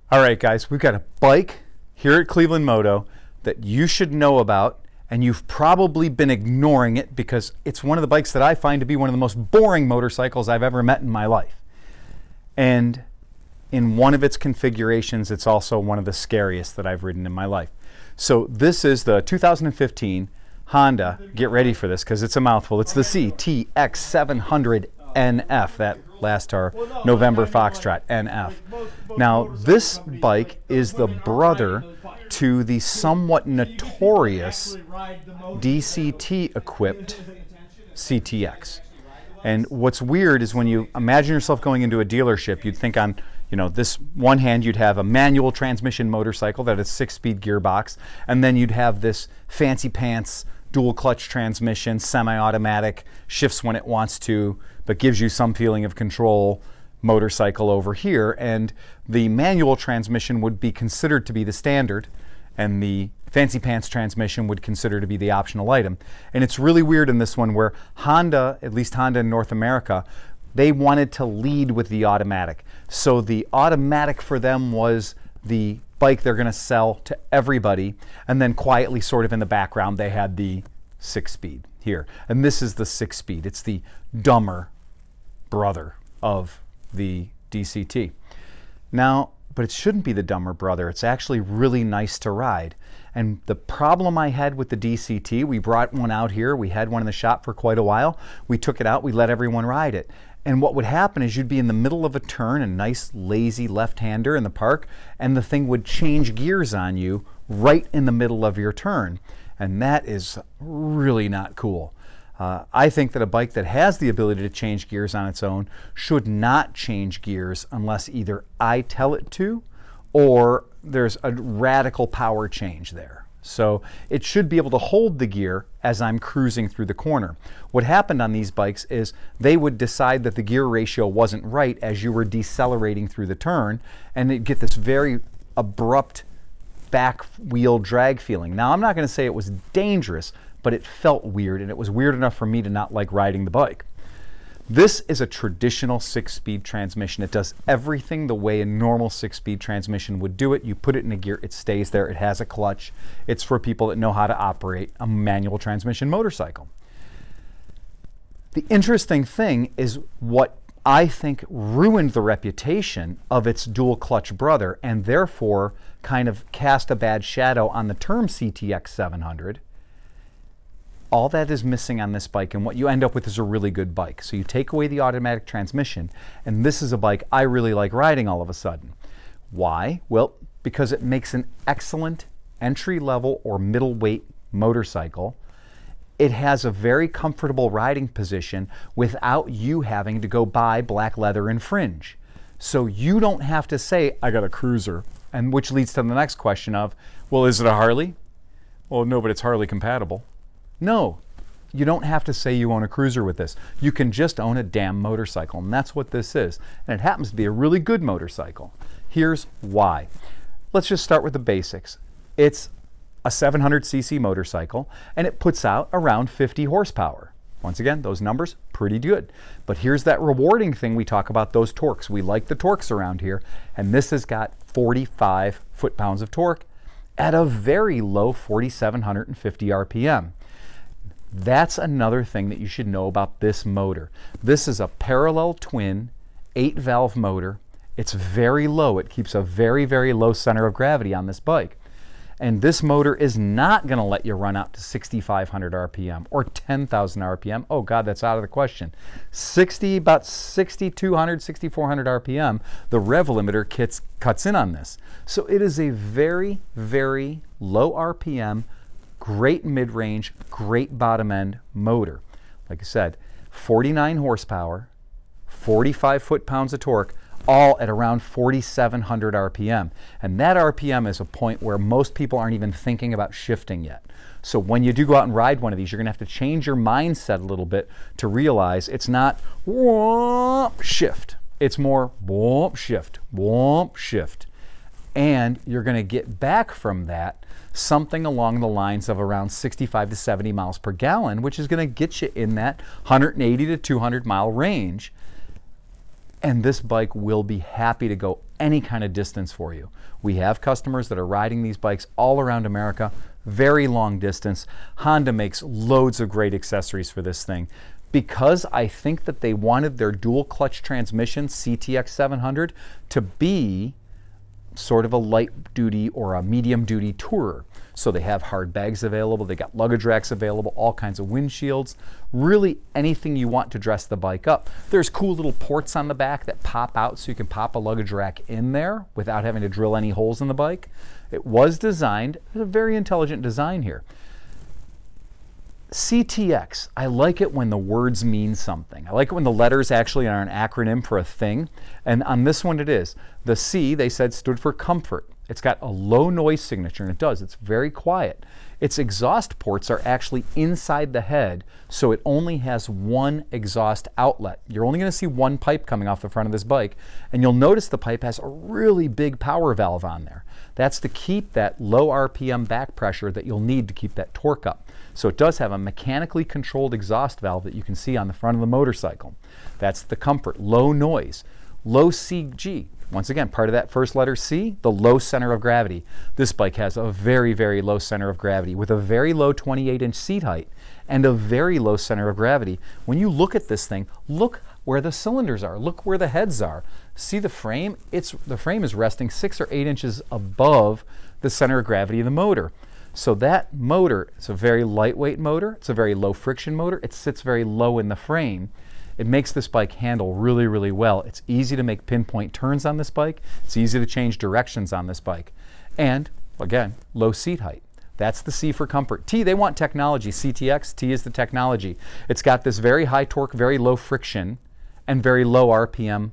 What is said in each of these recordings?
All right, guys, we've got a bike here at Cleveland Moto that you should know about, and you've probably been ignoring it because it's one of the bikes that I find to be one of the most boring motorcycles I've ever met in my life. And in one of its configurations, it's also one of the scariest that I've ridden in my life. So this is the 2015 Honda, get ready for this because it's a mouthful, it's the CTX700NF, that last our November Foxtrot, NF. Now this bike is the brother to the somewhat notorious DCT equipped CTX. And what's weird is when you imagine yourself going into a dealership, you'd think on, this one hand you'd have a manual transmission motorcycle that has 6-speed gearbox, and then you'd have this fancy pants dual clutch transmission, semi-automatic, shifts when it wants to, but gives you some feeling of control motorcycle over here. And the manual transmission would be considered to be the standard, and the fancy pants transmission would consider to be the optional item. And it's really weird in this one where Honda, at least Honda in North America, they wanted to lead with the automatic. So the automatic for them was the bike they're going to sell to everybody, and then quietly sort of in the background they had the 6-speed here. And this is the 6-speed. It's the dumber brother of the DCT. Now, but it shouldn't be the dumber brother. It's actually really nice to ride. And the problem I had with the DCT, we brought one out here, we had one in the shop for quite a while, we took it out, we let everyone ride it. And what would happen is you'd be in the middle of a turn, a nice lazy left-hander in the park, and the thing would change gears on you right in the middle of your turn. And that is really not cool. I think that a bike that has the ability to change gears on its own should not change gears unless either I tell it to or there's a radical power change there. So it should be able to hold the gear as I'm cruising through the corner. What happened on these bikes is they would decide that the gear ratio wasn't right as you were decelerating through the turn, and you'd get this very abrupt back wheel drag feeling. Now, I'm not going to say it was dangerous, but it felt weird, and it was weird enough for me to not like riding the bike. This is a traditional 6-speed transmission. It does everything the way a normal 6-speed transmission would do it. You put it in a gear, it stays there, it has a clutch. It's for people that know how to operate a manual transmission motorcycle. The interesting thing is what I think ruined the reputation of its dual clutch brother, and therefore kind of cast a bad shadow on the term CTX 700. All that is missing on this bike, and what you end up with is a really good bike. So you take away the automatic transmission, and this is a bike I really like riding all of a sudden. Why? Well, because it makes an excellent entry-level or middleweight motorcycle. It has a very comfortable riding position without you having to go buy black leather and fringe. So you don't have to say, I got a cruiser, and which leads to the next question of, well, is it a Harley? Well, no, but it's Harley compatible. No, you don't have to say you own a cruiser with this. You can just own a damn motorcycle, and that's what this is. And it happens to be a really good motorcycle. Here's why. Let's just start with the basics. It's a 700cc motorcycle, and it puts out around 50 horsepower. Once again, those numbers, pretty good. But here's that rewarding thing we talk about, those torques. We like the torques around here, and this has got 45 foot-pounds of torque at a very low 4,750 RPM. That's another thing that you should know about this motor. This is a parallel twin 8-valve motor. It's very low. It keeps a very, very low center of gravity on this bike. And this motor is not going to let you run out to 6,500 RPM or 10,000 RPM. Oh God, that's out of the question. About 6,200, 6,400 RPM, the rev limiter cuts in on this. So it is a very, very low RPM, great mid-range, great bottom-end motor. Like I said, 49 horsepower, 45 foot-pounds of torque, all at around 4,700 RPM. And that RPM is a point where most people aren't even thinking about shifting yet. So when you do go out and ride one of these, you're going to have to change your mindset a little bit to realize it's not whoop, shift. It's more whoop, shift, whoop, shift. And you're going to get back from that something along the lines of around 65 to 70 miles per gallon, which is going to get you in that 180 to 200 mile range. And this bike will be happy to go any kind of distance for you. We have customers that are riding these bikes all around America, very long distance. Honda makes loads of great accessories for this thing. Because I think that they wanted their dual clutch transmission CTX700 to be sort of a light duty or a medium duty tourer. So they have hard bags available, they got luggage racks available, all kinds of windshields, really anything you want to dress the bike up. There's cool little ports on the back that pop out so you can pop a luggage rack in there without having to drill any holes in the bike. It was designed, there's a very intelligent design here. CTX, I like it when the words mean something. I like it when the letters actually are an acronym for a thing. And on this one it is. The C, they said, stood for comfort. It's got a low noise signature, and it does. It's very quiet. Its exhaust ports are actually inside the head, so it only has one exhaust outlet. You're only going to see one pipe coming off the front of this bike, and you'll notice the pipe has a really big power valve on there. That's to keep that low RPM back pressure that you'll need to keep that torque up. So it does have a mechanically controlled exhaust valve that you can see on the front of the motorcycle. That's the comfort, low noise, low CG. Once again, part of that first letter C, the low center of gravity. This bike has a very, very low center of gravity with a very low 28-inch seat height and a very low center of gravity. When you look at this thing, look where the cylinders are. Look where the heads are. See the frame? The frame is resting 6 or 8 inches above the center of gravity of the motor. So that motor, it's a very lightweight motor. It's a very low friction motor. It sits very low in the frame. It makes this bike handle really, really well. It's easy to make pinpoint turns on this bike. It's easy to change directions on this bike. And, again, low seat height. That's the C for comfort. T, they want technology. CTX, T is the technology. It's got this very high torque, very low friction, and very low RPM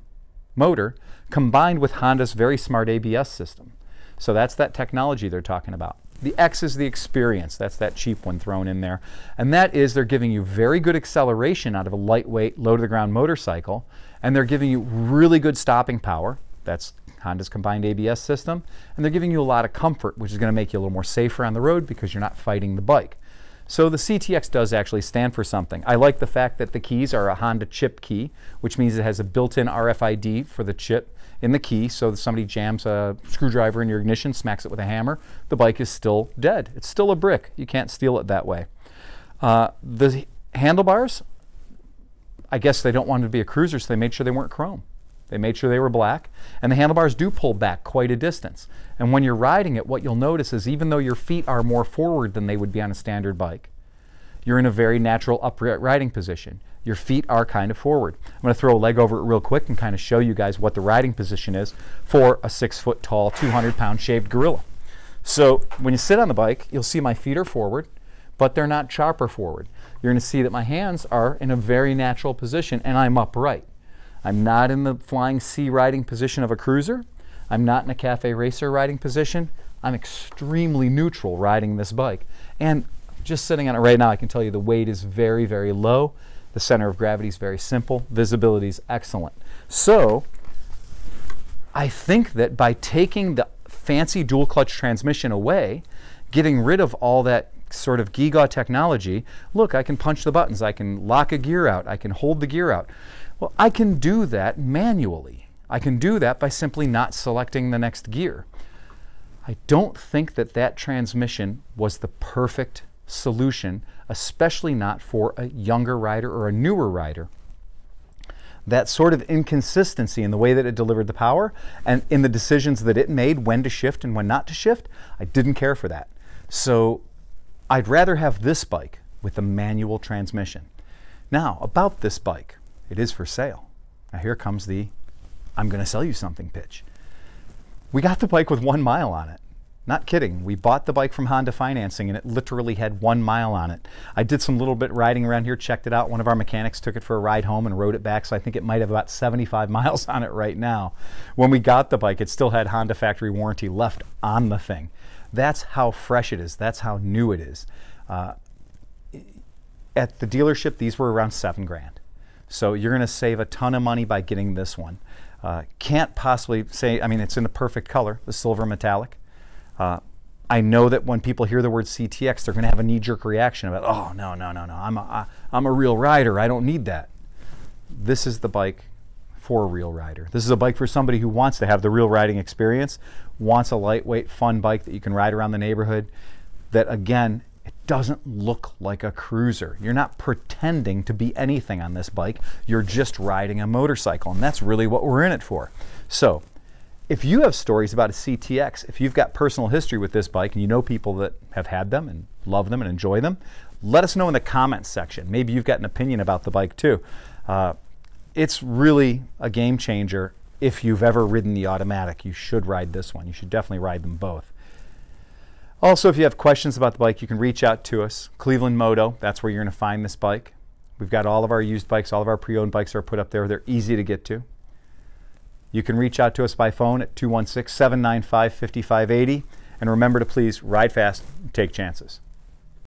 motor combined with Honda's very smart ABS system. So that's that technology they're talking about. The X is the experience. That's that cheap one thrown in there. And that is they're giving you very good acceleration out of a lightweight, low-to-the-ground motorcycle, and they're giving you really good stopping power. That's Honda's combined ABS system. And they're giving you a lot of comfort, which is going to make you a little more safer on the road because you're not fighting the bike. So the CTX does actually stand for something. I like the fact that the keys are a Honda chip key, which means it has a built-in RFID for the chip in the key, so that somebody jams a screwdriver in your ignition, smacks it with a hammer, the bike is still dead. It's still a brick. You can't steal it that way. The handlebars, I guess they don't want it to be a cruiser, so they made sure they weren't chrome. They made sure they were black, and the handlebars do pull back quite a distance. And when you're riding it, what you'll notice is even though your feet are more forward than they would be on a standard bike, you're in a very natural upright riding position. Your feet are kind of forward. I'm going to throw a leg over it real quick and kind of show you guys what the riding position is for a 6-foot tall, 200-pound shaved gorilla. So when you sit on the bike, you'll see my feet are forward, but they're not chopper forward. You're going to see that my hands are in a very natural position and I'm upright. I'm not in the flying C riding position of a cruiser. I'm not in a cafe racer riding position. I'm extremely neutral riding this bike. And just sitting on it right now, I can tell you the weight is very, very low. The center of gravity is very simple. Visibility is excellent. So I think that by taking the fancy dual clutch transmission away, getting rid of all that sort of gewgaw technology, look, I can punch the buttons, I can lock a gear out, I can hold the gear out. Well, I can do that manually. I can do that by simply not selecting the next gear. I don't think that that transmission was the perfect solution, especially not for a younger rider or a newer rider. That sort of inconsistency in the way that it delivered the power and in the decisions that it made when to shift and when not to shift, I didn't care for that. So I'd rather have this bike with a manual transmission. Now, about this bike, it is for sale. Now here comes the I'm going to sell you something pitch. We got the bike with 1 mile on it. Not kidding. We bought the bike from Honda Financing and it literally had 1 mile on it. I did some little bit riding around here, checked it out. One of our mechanics took it for a ride home and rode it back, so I think it might have about 75 miles on it right now. When we got the bike, it still had Honda factory warranty left on the thing. That's how fresh it is. That's how new it is. At the dealership, these were around $7 grand. So you're going to save a ton of money by getting this one. Can't possibly say, I mean, it's in the perfect color, the silver metallic. I know that when people hear the word CTX, they're going to have a knee-jerk reaction about, oh, no, I'm a real rider. I don't need that. This is the bike for a real rider. This is a bike for somebody who wants to have the real riding experience, wants a lightweight, fun bike that you can ride around the neighborhood, that again, it doesn't look like a cruiser. You're not pretending to be anything on this bike. You're just riding a motorcycle, and that's really what we're in it for. So, if you have stories about a CTX, if you've got personal history with this bike and you know people that have had them and love them and enjoy them, let us know in the comments section. Maybe you've got an opinion about the bike too. It's really a game changer. If you've ever ridden the automatic, you should ride this one. You should definitely ride them both. Also, if you have questions about the bike, you can reach out to us. ClevelandMoto, that's where you're going to find this bike. We've got all of our used bikes, all of our pre-owned bikes are put up there. They're easy to get to. You can reach out to us by phone at 216-795-5580. And remember to please ride fast and take chances.